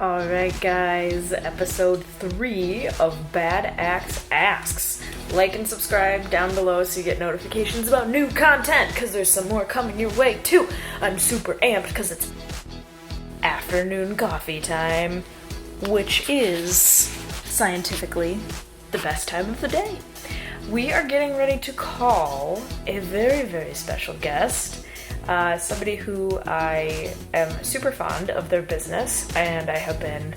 Alright, guys, episode 3 of Bad Axe Asks. Like and subscribe down below so you get notifications about new content, because there's some more coming your way, too. I'm super amped because it's afternoon coffee time, which is, scientifically, the best time of the day. We are getting ready to call a very, very special guest. Somebody who I am super fond of their business, and I have been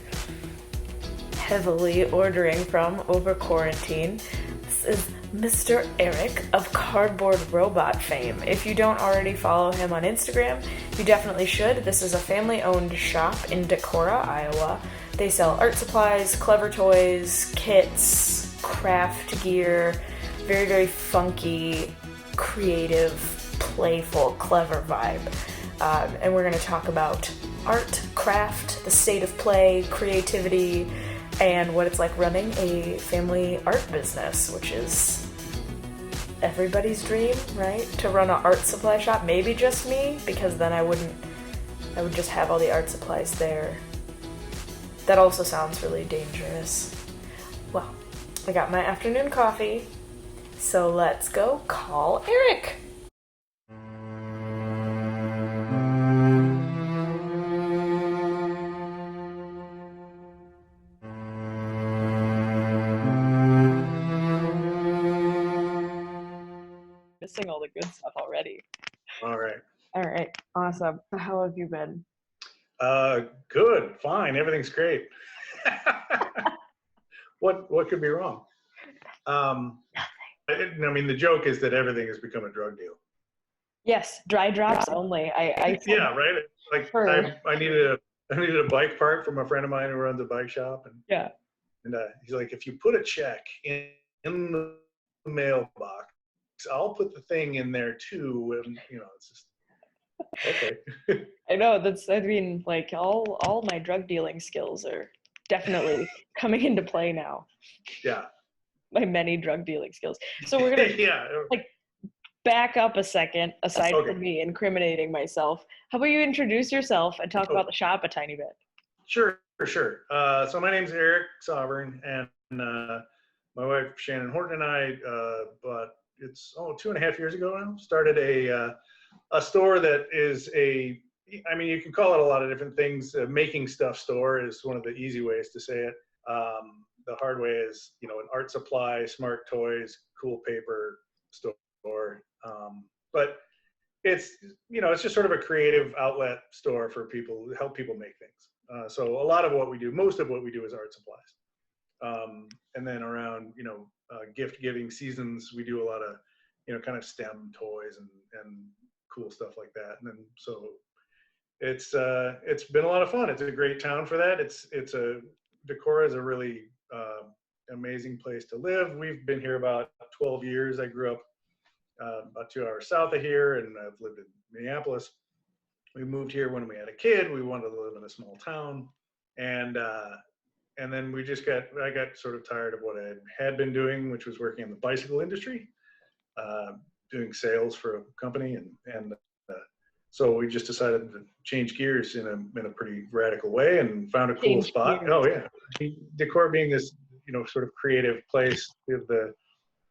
heavily ordering from over quarantine. This is Mr. Eric of Cardboard Robot fame. If you don't already follow him on Instagram, you definitely should. This is a family-owned shop in Decorah, Iowa. They sell art supplies, clever toys, kits, craft gear, very, very funky, creative, playful, clever vibe. And we're going to talk about art, craft, the state of play, creativity, and what it's like running a family art business, which is everybody's dream, right? To run an art supply shop. Maybe just me, because then I would just have all the art supplies there. That also sounds really dangerous. Well, I got my afternoon coffee, so let's go call Eric. Missing all the good stuff already. All right, awesome. How have you been? Good, fine, everything's great. What could be wrong? The joke is that everything has become a drug deal. Yes, dry drops only. I yeah, right. Like I needed a bike part from a friend of mine who runs a bike shop, and he's like, if you put a check in the mailbox, I'll put the thing in there too, and it's just okay. I know like all my drug dealing skills are definitely coming into play now. Yeah. My many drug dealing skills. So we're gonna back up a second, aside from me incriminating myself. How about you introduce yourself and talk about the shop a tiny bit? Sure. So my name's Eric Sovern, and my wife Shannon Horton and I, but it's 2.5 years ago now, started a store that is you can call it a lot of different things. Making stuff store is one of the easy ways to say it. The hard way is, an art supply, smart toys, cool paper store. But it's just sort of a creative outlet store for people, help people make things. So a lot of what we do, most of what we do is art supplies. And then around, gift giving seasons, we do a lot of, kind of STEM toys and cool stuff like that. And then, so it's been a lot of fun. It's a great town for that. Decorah is a really amazing place to live. We've been here about 12 years. I grew up about 2 hours south of here, and I've lived in Minneapolis. We moved here when we had a kid. We wanted to live in a small town, and then I got sort of tired of what I had been doing, which was working in the bicycle industry, doing sales for a company, and so we just decided to change gears in a pretty radical way, and found a cool spot. Gears. Oh yeah, Decorah being this sort of creative place. We have the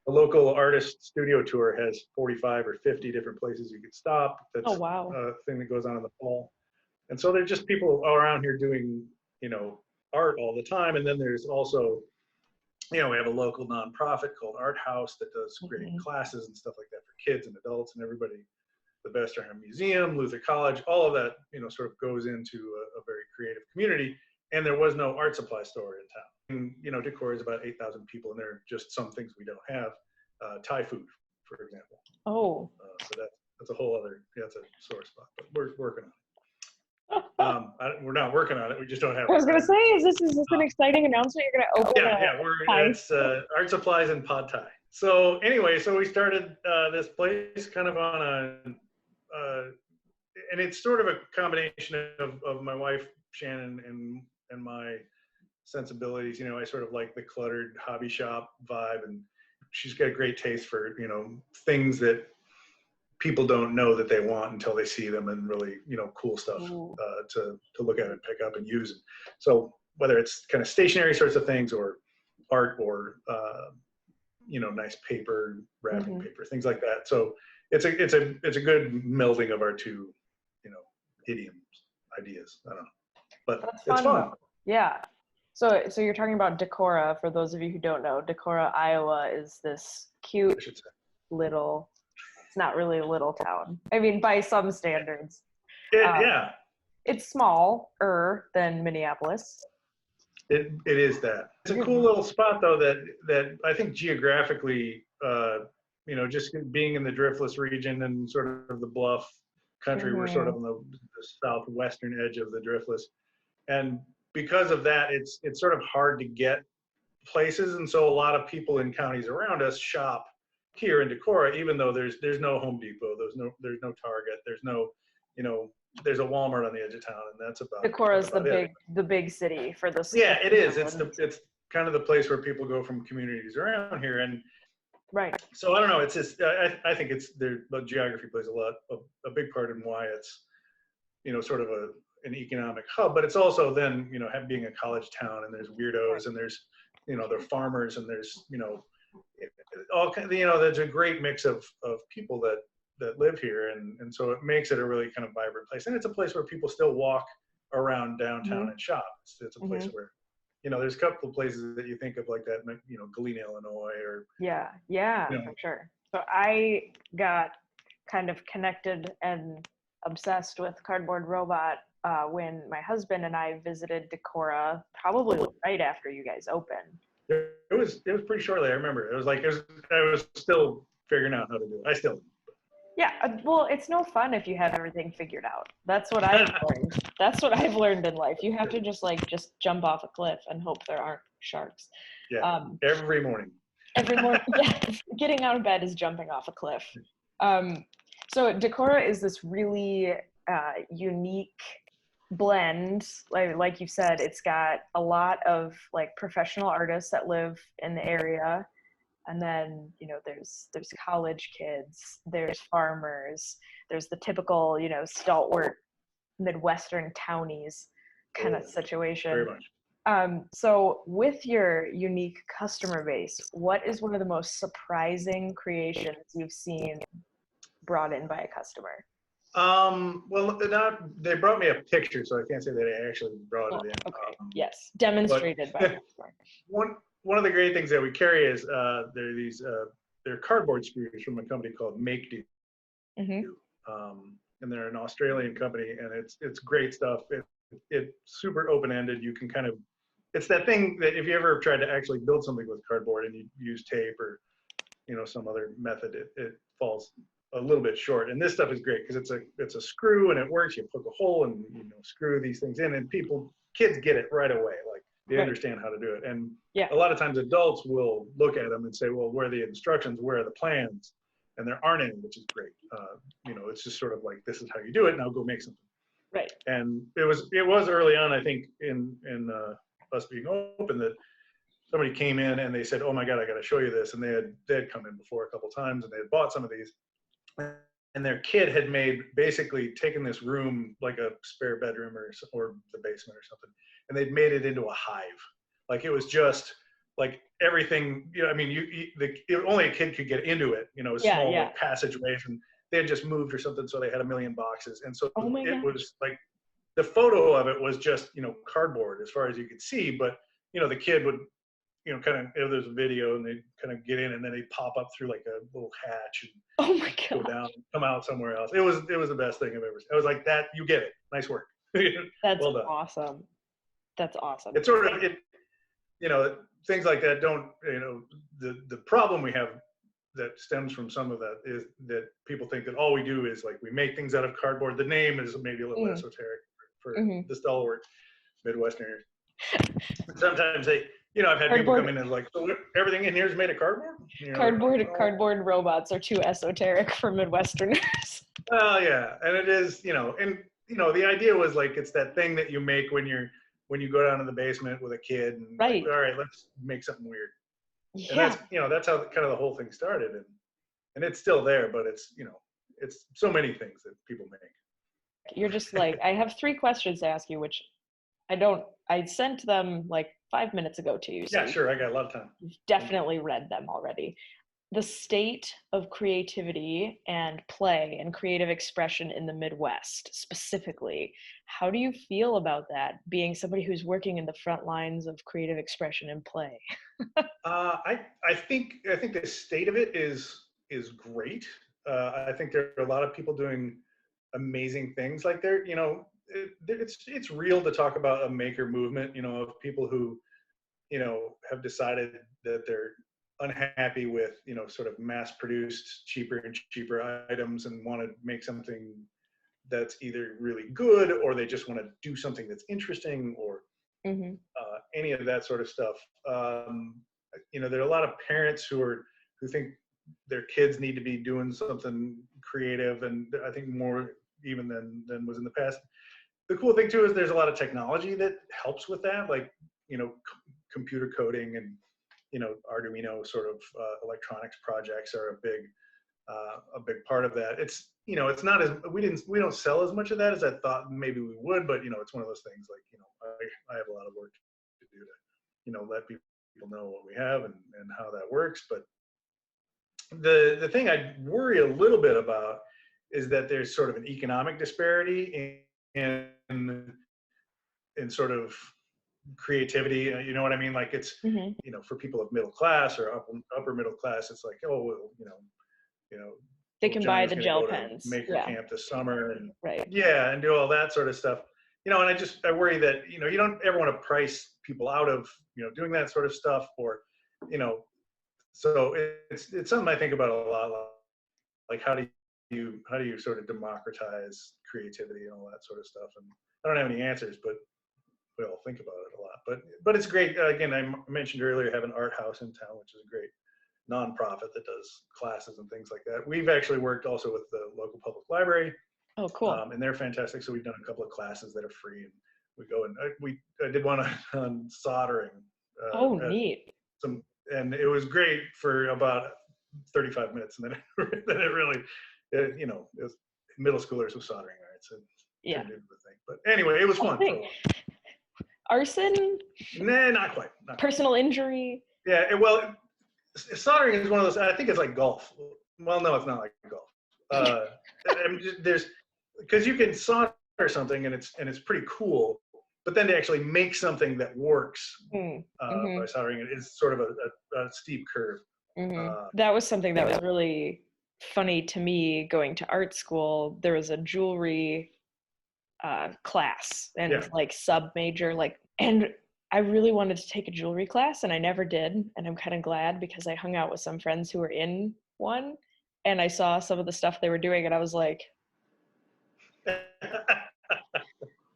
local artist studio tour has 45 or 50 different places you could stop. That's a thing that goes on in the fall. And so there's just people around here doing, art all the time. And then there's also, we have a local nonprofit called Art House that does great classes and stuff like that for kids and adults and everybody. The Best Art Museum, Luther College, all of that, sort of goes into a very creative community. And there was no art supply store in town. And, Decorah is about 8,000 people, and there are just some things we don't have. Thai food, for example. Oh. So that's a whole other, that's a sore spot, but we're working on it. We're not working on it. We just don't have. I was going to say, is this an exciting announcement? You're going to open? It's art supplies and pad thai. So anyway, we started this place kind of on and it's sort of a combination of my wife Shannon and my sensibilities. I sort of like the cluttered hobby shop vibe, and she's got a great taste for things that people don't know that they want until they see them and really, cool stuff to look at and pick up and use. So whether it's kind of stationary sorts of things or art or, nice paper, wrapping paper, things like that. So it's a good melding of our two, idioms, ideas. I don't know, but it's fun. Yeah. So you're talking about Decorah. For those of you who don't know, Decorah, Iowa is this cute little, it's not really a little town. I mean, by some standards. Yeah. It's smaller than Minneapolis. It is that. It's a cool little spot though that I think geographically, just being in the Driftless region and sort of the bluff country, we're sort of on the southwestern edge of the Driftless. And because of that, it's sort of hard to get places. And so a lot of people in counties around us shop here in Decorah, even though there's no Home Depot, there's no Target, there's no, there's a Walmart on the edge of town, and that's about. Decorah is the big city for this. Yeah, it is. It's kind of the place where people go from communities around here, and right. So I don't know. It's just I think it's there. But geography plays a big part in why it's sort of an economic hub. But it's also then being a college town, and there's weirdos, and there's there are farmers, and there's all there's a great mix of people that live here, and so it makes it a really kind of vibrant place. And it's a place where people still walk around downtown and shop. It's a place where there's a couple of places that you think of like that, Galena, Illinois, or for sure. So I got kind of connected and obsessed with Cardboard Robot when my husband and I visited Decorah, probably right after you guys opened. It was pretty shortly. I remember it was like I was still figuring out how to do it. I still. Yeah, well, it's no fun if you have everything figured out. That's what I've learned. That's what I've learned in life. You have to just jump off a cliff and hope there aren't sharks. Yeah, every morning. Every morning, yeah. Getting out of bed is jumping off a cliff. So Decorah is this really unique blend. Like you said, it's got a lot of professional artists that live in the area. And then, there's college kids, there's farmers, there's the typical, stalwart Midwestern townies kind of situation. Very much. So with your unique customer base, what is one of the most surprising creations you've seen brought in by a customer? Well, they brought me a picture, so I can't say that I actually brought it in. Okay. Yes, demonstrated by a customer. One of the great things that we carry is they're cardboard screws from a company called Make Do. And they're an Australian company, and it's great stuff. It's super open-ended. You can it's that thing that if you ever tried to actually build something with cardboard and you use tape or some other method, it falls a little bit short. And this stuff is great because it's a screw and it works. You poke a hole and screw these things in, and kids get it right away. They understand how to do it. And a lot of times adults will look at them and say, well, where are the instructions? Where are the plans? And there aren't any, which is great. It's just sort of like, this is how you do it. Now go make something. Right. And it was early on, I think, in us being open, that somebody came in and they said, oh my God, I got to show you this. And they had come in before a couple times, and they had bought some of these. And their kid had basically taken this room, like a spare bedroom or the basement or something, and they'd made it into a hive. It was just everything, only a kid could get into it, small passageways, and they had just moved or something. So they had 1 million boxes. And so it was the photo of it was just, cardboard as far as you could see, but, the kid would, if there's a video, and they kind of get in, and then they pop up through a little hatch and go down, come out somewhere else. It was the best thing I've ever seen. I was like, that, you get it. Nice work. That's well done. Awesome. That's awesome. It's sort of, things like that don't, the problem we have that stems from some of that is that people think that all we do is we make things out of cardboard. The name is maybe a little esoteric for the stalwart Midwesterners. Sometimes I've had people come in and so everything in here is made of cardboard? Cardboard robots are too esoteric for Midwesterners. Well, yeah. And it is, the idea was it's that thing that you make when you go down to the basement with a kid and all right, let's make something weird. Yeah. And that's how kind of the whole thing started. And it's still there, but it's it's so many things that people make. You're just like, I have 3 questions to ask you, which I sent them like 5 minutes ago to you. So Yeah, sure. I got a lot of time. you've definitely read them already. The state of creativity and play and creative expression in the Midwest specifically. How do you feel about that, being somebody who's working in the front lines of creative expression and play? I think the state of it is great. I think there are a lot of people doing amazing things. Like it's real to talk about a maker movement. Of people who have decided that they're unhappy with sort of mass-produced, cheaper and cheaper items and want to make something that's either really good, or they just want to do something that's interesting, or any of that sort of stuff. There are a lot of parents who think their kids need to be doing something creative, and I think more even than was in the past. The cool thing too is there's a lot of technology that helps with that, like computer coding and Arduino sort of electronics projects are a big part of that. It's not as we don't sell as much of that as I thought maybe we would, but it's one of those things like I have a lot of work to do to let people know what we have and how that works. But the thing I worry a little bit about is that there's sort of an economic disparity in sort of creativity. You know what I mean? Like it's for people of middle class or upper middle class, it's like, oh well, they can buy the gel go pens, maker camp this summer, and right, and do all that sort of stuff. And I worry that you don't ever want to price people out of doing that sort of stuff, or so it's something I think about a lot. Like how do you sort of democratize creativity and all that sort of stuff? And I don't have any answers, but we all think about it a lot. But it's great. Again, I mentioned earlier, have an art house in town, which is a great nonprofit that does classes and things like that. We've actually worked also with the local public library. Oh, cool. And they're fantastic. So we've done a couple of classes that are free, and we go and I did one on soldering. Neat. And it was great for about 35 minutes, and then then it really, it was middle schoolers with soldering irons, and turned into the thing. But anyway, it was fun. Arson? Nah, not quite. Personal injury? Yeah, well, soldering is one of those, I think it's like golf. Well, no, it's not like golf. Because you can solder something and it's pretty cool, but then to actually make something that works by soldering it is sort of a steep curve. That was something that was really funny to me going to art school. There was a jewelry class and like sub major, and I really wanted to take a jewelry class and I never did, and I'm kind of glad because I hung out with some friends who were in one and I saw some of the stuff they were doing and I was like,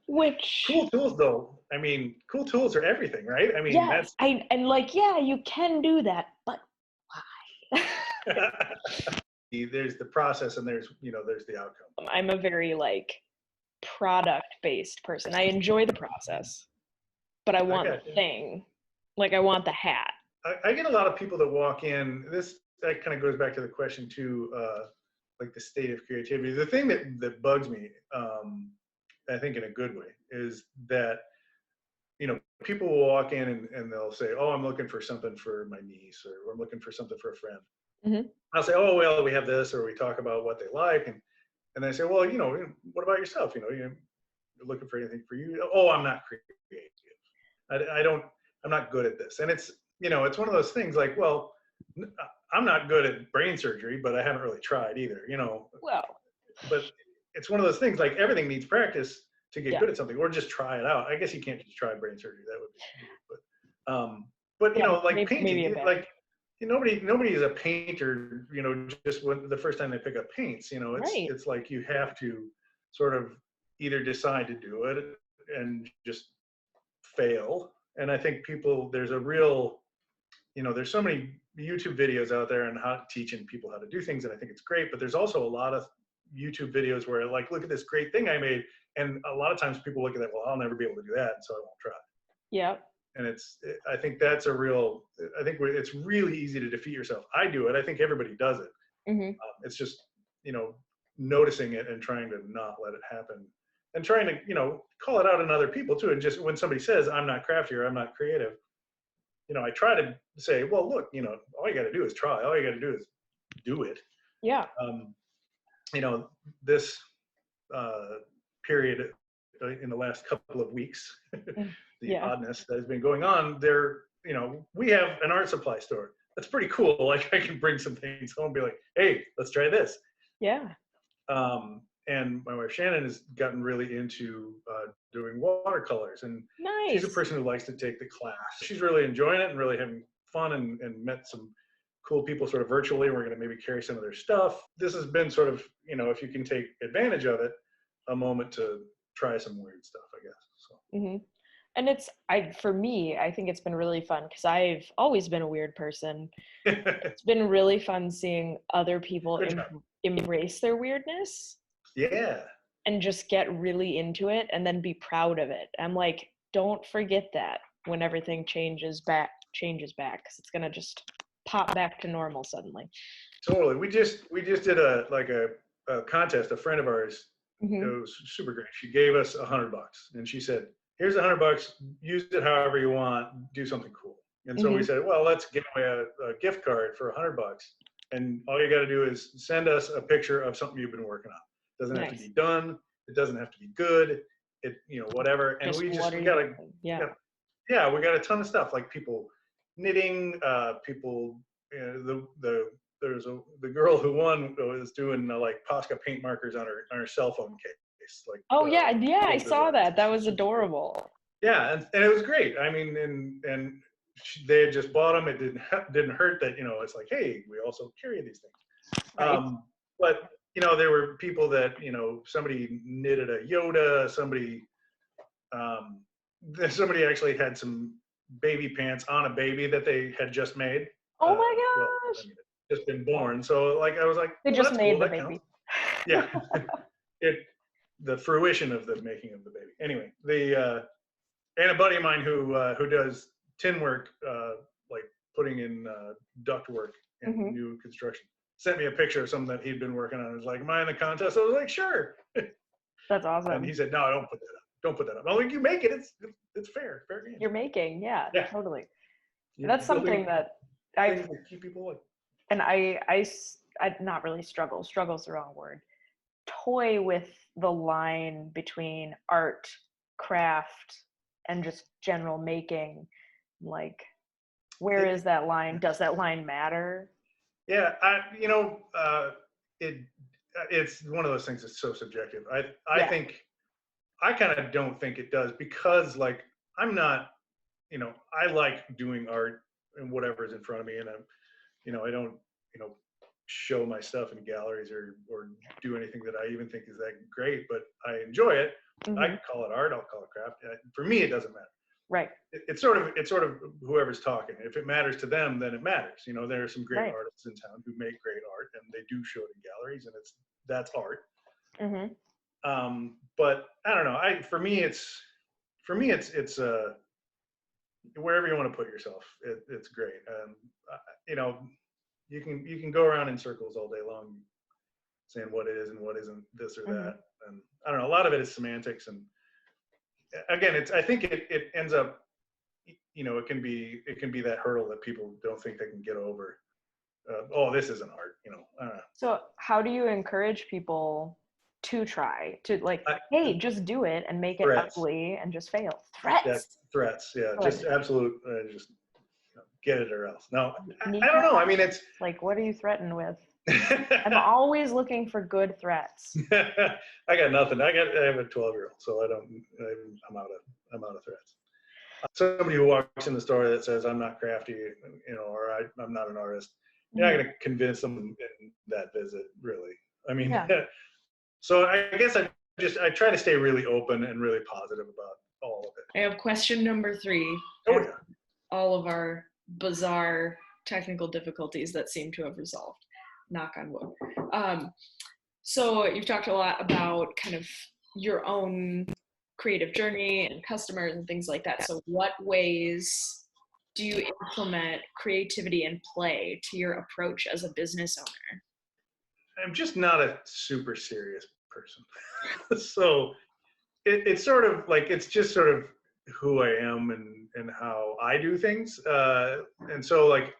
which cool tools though. I mean, cool tools are everything, right? I mean, yes, you can do that, but why? There's the process and there's the outcome. I'm a very product-based person. I enjoy the process, but I want the thing. Like I want the hat. I get a lot of people that walk in. That kind of goes back to the question too, like the state of creativity. The thing that bugs me, I think in a good way, is that people will walk in and they'll say, "Oh, I'm looking for something for my niece," or "I'm looking for something for a friend." Mm-hmm. I'll say, "Oh, well, we have this," or we talk about what they like, and they say, "Well, what about yourself? You're looking for anything for you?" "Oh, I'm not creative. I'm not good at this." And it's one of those things like, well, I'm not good at brain surgery, but I haven't really tried either. Well, but it's one of those things like everything needs practice to get good at something, or just try it out. I guess you can't just try brain surgery. That would be weird. But painting, nobody is a painter, just the first time they pick up paints, it's like you have to sort of either decide to do it and just fail. And I think there's a real, there's so many YouTube videos out there on how teaching people how to do things. And I think it's great, but there's also a lot of YouTube videos where look at this great thing I made. And a lot of times people look at that, well, I'll never be able to do that, so I won't try. Yeah. And I think it's really easy to defeat yourself. I do it. I think everybody does it. Mm-hmm. It's just, noticing it and trying to not let it happen, and trying to, call it out in other people too. And just when somebody says, I'm not crafty or I'm not creative, I try to say, well, look, all you got to do is try. All you got to do is do it. Yeah. This period in the last couple of weeks, the oddness that has been going on there, we have an art supply store. That's pretty cool. Like, I can bring some things home and be like, hey, let's try this. Yeah. And my wife Shannon has gotten really into doing watercolors, and she's a person who likes to take the class. She's really enjoying it and really having fun, and met some cool people sort of virtually. We're going to maybe carry some of their stuff. This has been sort of, if you can take advantage of it, a moment to try some weird stuff, I guess. So. Mm-hmm. And for me, I think it's been really fun because I've always been a weird person. It's been really fun seeing other people embrace their weirdness. Yeah. And just get really into it and then be proud of it. I'm like, don't forget that when everything changes back, because it's gonna just pop back to normal suddenly. Totally. We just did a contest. A friend of ours, mm-hmm. It was super great. She gave us $100, and she said, here's $100, use it however you want, do something cool. And so mm-hmm. we said, well, let's give away a gift card for $100, and all you got to do is send us a picture of something you've been working on. It doesn't have to be done. It doesn't have to be good. It, whatever. And we got we got a ton of stuff, like people knitting, people, there's the girl who won was doing like Posca paint markers on her cell phone case. Like, I saw that. That was adorable. Yeah, and it was great. I mean, and they had just bought them. It didn't hurt that, it's like, hey, we also carry these things. Right. But there were people that, somebody knitted a Yoda, somebody actually had some baby pants on a baby that they had just made. Oh my gosh. Just been born. So like, I was like, they just made cool, the baby. Yeah. The fruition of the making of the baby. Anyway, and a buddy of mine who does tin work, like putting in duct work in mm-hmm. new construction, sent me a picture of something that he'd been working on. It was like, am I in the contest? I was like, sure. That's awesome. And he said, no, don't put that up. Don't put that up. I'm like, you make it. It's fair game. You're making, yeah. Totally. That's something that keep people like. And I not really struggle's the wrong word. Toy with the line between art, craft, and just general making. Like, where is that line? Does that line matter? Yeah, it's one of those things that's so subjective. I think, I kind of don't think it does, because like, I'm not, I like doing art and whatever's in front of me, and I don't, show my stuff in galleries or do anything that I even think is that great, but I enjoy it. Mm-hmm. I can call it art, I'll call it craft. For me, it doesn't matter. Right. It's sort of whoever's talking. If it matters to them, then it matters. There are some great artists in town who make great art, and they do show it in galleries, and that's art. Mm-hmm. But I don't know. For me, it's wherever you want to put yourself, it's great. You can go around in circles all day long, saying what is and what isn't this or mm-hmm. that, and I don't know. A lot of it is semantics, and again, I think it ends up, it can be that hurdle that people don't think they can get over. This isn't art, I don't know. So how do you encourage people to try to, like, hey, just do it and make it ugly and just fail? Threats, yeah. Just absolute, just get it or else. No, I don't know. I mean, it's like, what are you threatened with? I'm always looking for good threats. I got nothing. I have a 12-year-old, so I'm out of threats. Somebody who walks in the store that says I'm not crafty, or I'm not an artist, you're not going to convince them in that visit, really. I mean, so I guess I try to stay really open and really positive about all of it. I have question number 3. Oh, yeah. All of our bizarre technical difficulties that seem to have resolved. Knock on wood. So you've talked a lot about kind of your own creative journey and customers and things like that. So what ways do you implement creativity and play to your approach as a business owner? I'm just not a super serious person. So it's sort of like, it's just sort of who I am and how I do things. And so like,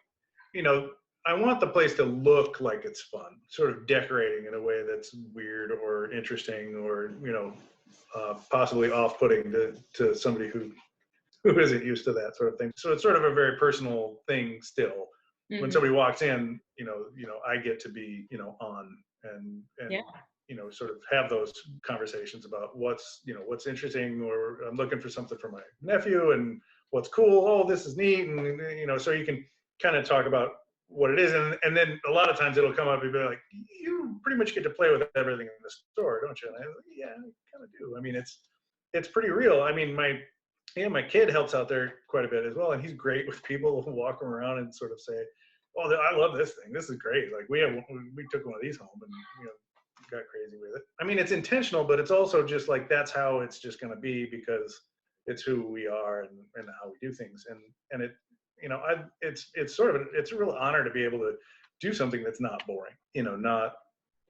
you know, I want the place to look like it's fun, sort of decorating in a way that's weird or interesting or, you know, possibly off-putting to somebody who isn't used to that sort of thing. So it's sort of a very personal thing still. When somebody walks in, you know, I get to be, you know, on and Yeah. you know, sort of have those conversations about what's interesting, or I'm looking for something for my nephew and what's cool. Oh, this is neat. And, you know, so you can kind of talk about what it is. And then a lot of times it'll come up and be like, you pretty much get to play with everything in the store, don't you? And I was like, yeah, I kind of do. I mean, it's pretty real. I mean, my kid helps out there quite a bit as well. And he's great with people who walk around and sort of say, oh, I love this thing. This is great. Like we took one of these home and, you know, got crazy with it. I mean, it's intentional, but it's also just like, that's how it's just going to be, because it's who we are and how we do things. And it, you know, it's a real honor to be able to do something that's not boring, you know, not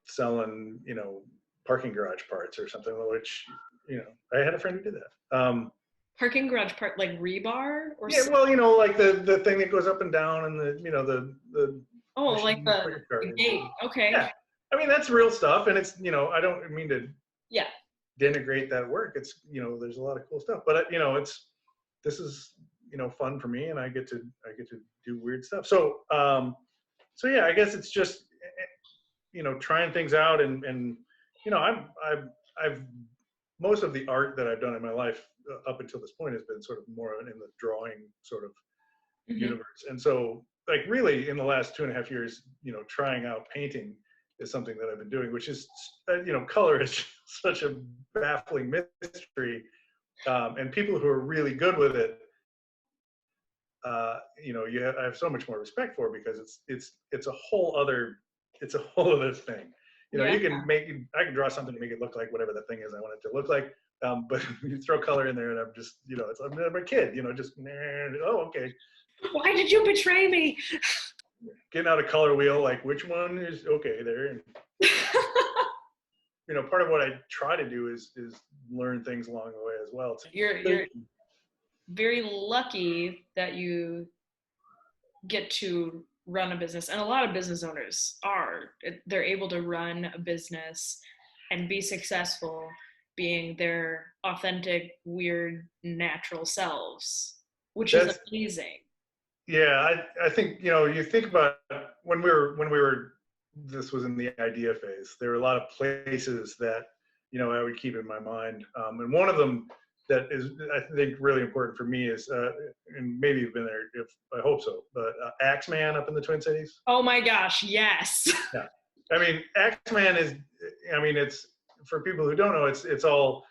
selling, you know, parking garage parts or something, which, you know, I had a friend who did that. Parking garage part, like rebar or yeah, well, you know, like the thing that goes up and down and the, you know, the oh, like the gate. Okay. Yeah. I mean, that's real stuff. And it's, you know, I don't mean to Yeah. denigrate that work. It's, you know, there's a lot of cool stuff, but you know, this is, you know, fun for me, and I get to do weird stuff. So, so yeah, I guess it's just, you know, trying things out and, you know, I've most of the art that I've done in my life up until this point has been sort of more in the drawing sort of universe. And so like really in the last 2.5 years, you know, trying out painting is something that I've been doing, which is, you know, color is such a baffling mystery. And people who are really good with it, you know, I have so much more respect for, because it's a whole other thing. You know, I can draw something to make it look like whatever the thing is I want it to look like. But you throw color in there and I'm just, you know, I'm a kid, you know, just, oh, okay. Why did you betray me? Getting out a color wheel, like which one is okay there. And, you know, part of what I try to do is learn things along the way as well. You're very lucky that you get to run a business, and a lot of business owners they're able to run a business and be successful being their authentic, weird, natural selves, which is amazing. Yeah, I think, you know, you think about when we were this was in the idea phase, there were a lot of places that, you know, I would keep in my mind, and one of them that is, I think, really important for me is, and maybe you've been there, I hope so, but Axeman up in the Twin Cities. Oh my gosh, yes. Yeah, I mean, Axeman is, I mean, it's, for people who don't know, it's all,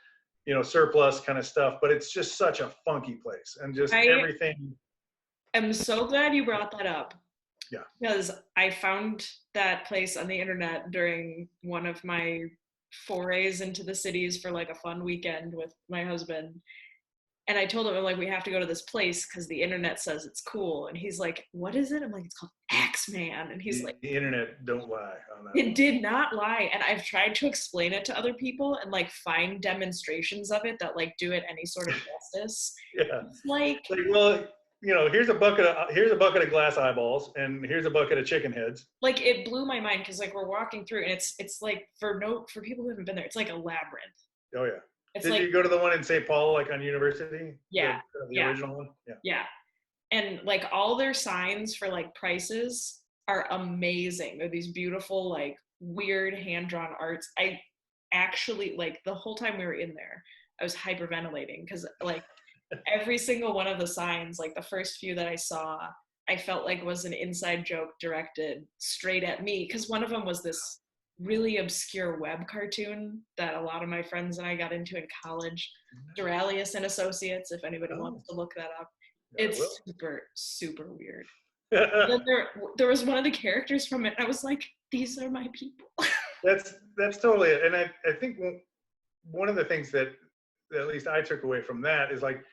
you know, surplus kind of stuff, but it's just such a funky place, and just everything. I'm so glad you brought that up. Yeah. Because I found that place on the internet during one of my forays into the cities for like a fun weekend with my husband. And I told him, I'm like, we have to go to this place because the internet says it's cool. And he's like, what is it? I'm like, it's called Axeman. And he's like, the internet don't lie on that. It did not lie. And I've tried to explain it to other people and like find demonstrations of it that like do it any sort of justice. Yeah. It's like, well, you know, here's a bucket of glass eyeballs, and here's a bucket of chicken heads. Like, it blew my mind because like we're walking through and it's like for people who haven't been there, it's like a labyrinth. Oh yeah. It's Did you go to the one in St. Paul, like on University? Yeah. The original one? Yeah. Yeah. And like all their signs for like prices are amazing. They're these beautiful, like weird hand-drawn arts. I actually, like the whole time we were in there, I was hyperventilating because like every single one of the signs, like the first few that I saw, I felt like was an inside joke directed straight at me. Because one of them was this really obscure web cartoon that a lot of my friends and I got into in college, Duralius and Associates, if anybody wants to look that up. Yeah, it's super, super weird. Then there was one of the characters from it. I was like, these are my people. That's totally it. And I think one of the things that at least I took away from that is like,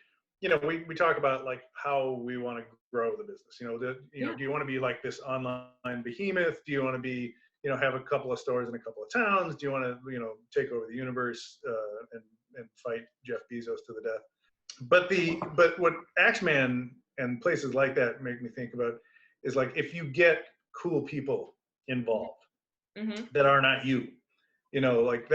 you know, we talk about like how we want to grow the business. You know, do you want to be like this online behemoth? Do you want to be, have a couple of stores in a couple of towns? Do you want to, take over the universe and fight Jeff Bezos to the death? But what Axeman and places like that make me think about is like, if you get cool people involved that are not you, like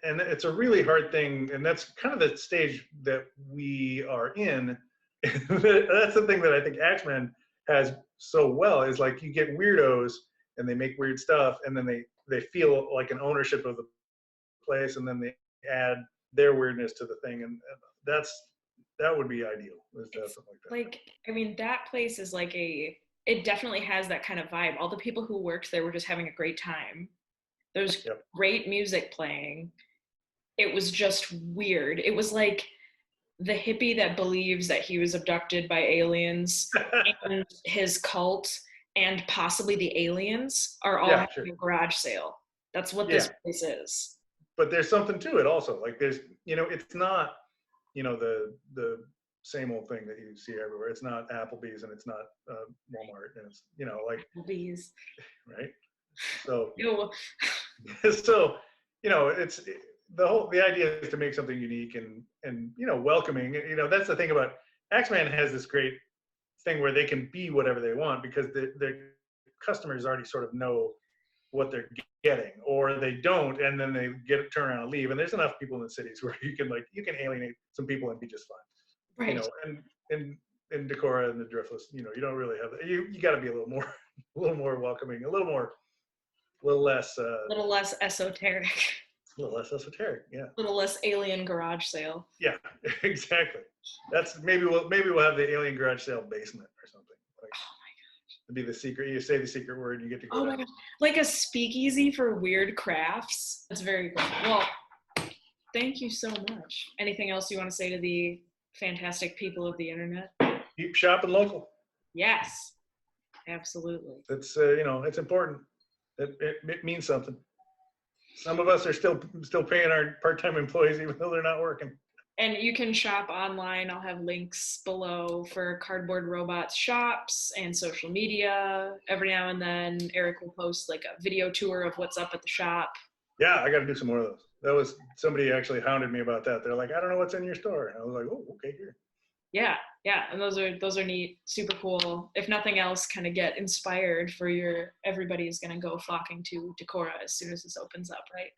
and it's a really hard thing. And that's kind of the stage that we are in. That's the thing that I think Axeman has so well, is like, you get weirdos and they make weird stuff, and then they feel like an ownership of the place, and then they add their weirdness to the thing. And that would be ideal, is to have something like that. Like, I mean, that place is like it definitely has that kind of vibe. All the people who worked there were just having a great time. There's great music playing. It was just weird. It was like the hippie that believes that he was abducted by aliens and his cult and possibly the aliens are all having a garage sale. That's what this place is. But there's something to it also. Like, there's, it's not, the same old thing that you see everywhere. It's not Applebee's and it's not Walmart, and it's, like Applebee's. Right. So, Ew. it's the idea is to make something unique and welcoming. That's the thing about Axeman has this great thing where they can be whatever they want, because the customers already sort of know what they're getting, or they don't, and then they turn around and leave. And there's enough people in the cities where you can alienate some people and be just fine. Right. And in Decorah and the Driftless, you don't really have that. You got to be a little more welcoming, a little less esoteric. A little less esoteric, yeah. A little less alien garage sale. Yeah, exactly. That's maybe we'll have the alien garage sale basement or something. Like, oh my gosh. It'd be the secret. You say the secret word, you get to go. Oh my gosh. Like a speakeasy for weird crafts. That's very cool. Well, thank you so much. Anything else you want to say to the fantastic people of the internet? Keep shopping local. Yes, absolutely. It's it's important. It means something. Some of us are still paying our part-time employees even though they're not working. And you can shop online. I'll have links below for Cardboard Robots shops and social media. Every now and then, Eric will post like a video tour of what's up at the shop. Yeah, I got to do some more of those. That was somebody actually hounded me about that. They're like, I don't know what's in your store. And I was like, oh, okay, here. Yeah, and those are neat, super cool. If nothing else, kind of get inspired for everybody's gonna go flocking to Decorah as soon as this opens up, right?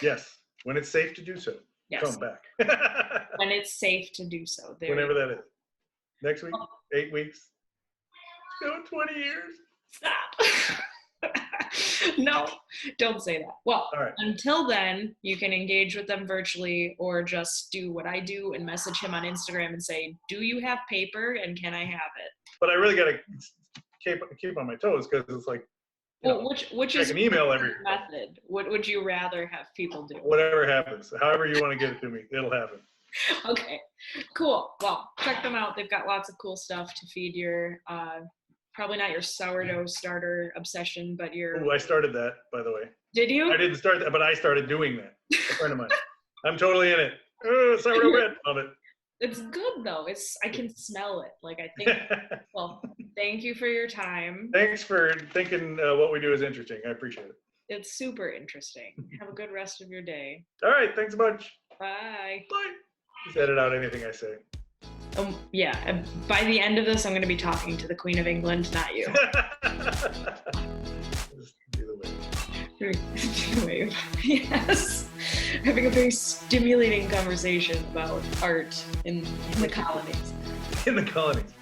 Yes, when it's safe to do so. Yes. Come back. When it's safe to do so. Whenever that is. Next week, 8 weeks, 20 years. Stop. No, don't say that. Well, all right. Until then, you can engage with them virtually or just do what I do and message him on Instagram and say, do you have paper and can I have it? But I really got to keep on my toes, because it's like, which is an email every method? What would you rather have people do? Whatever happens, however you want to get it to me, it'll happen. Okay, cool. Well, check them out. They've got lots of cool stuff to feed your probably not your sourdough starter obsession, but your... Oh, I started that, by the way. Did you? I didn't start that, but I started doing that. A friend of mine. I'm totally in it. Oh, sourdough bread. Love it. It's good, though. I can smell it. Like, I think... Well, thank you for your time. Thanks for thinking what we do is interesting. I appreciate it. It's super interesting. Have a good rest of your day. All right. Thanks a bunch. Bye. Bye. Just edit out anything I say. Yeah, by the end of this, I'm going to be talking to the Queen of England, not you. Just do the wave. Do the wave. Yes. Having a very stimulating conversation about art in the colonies. In the colonies.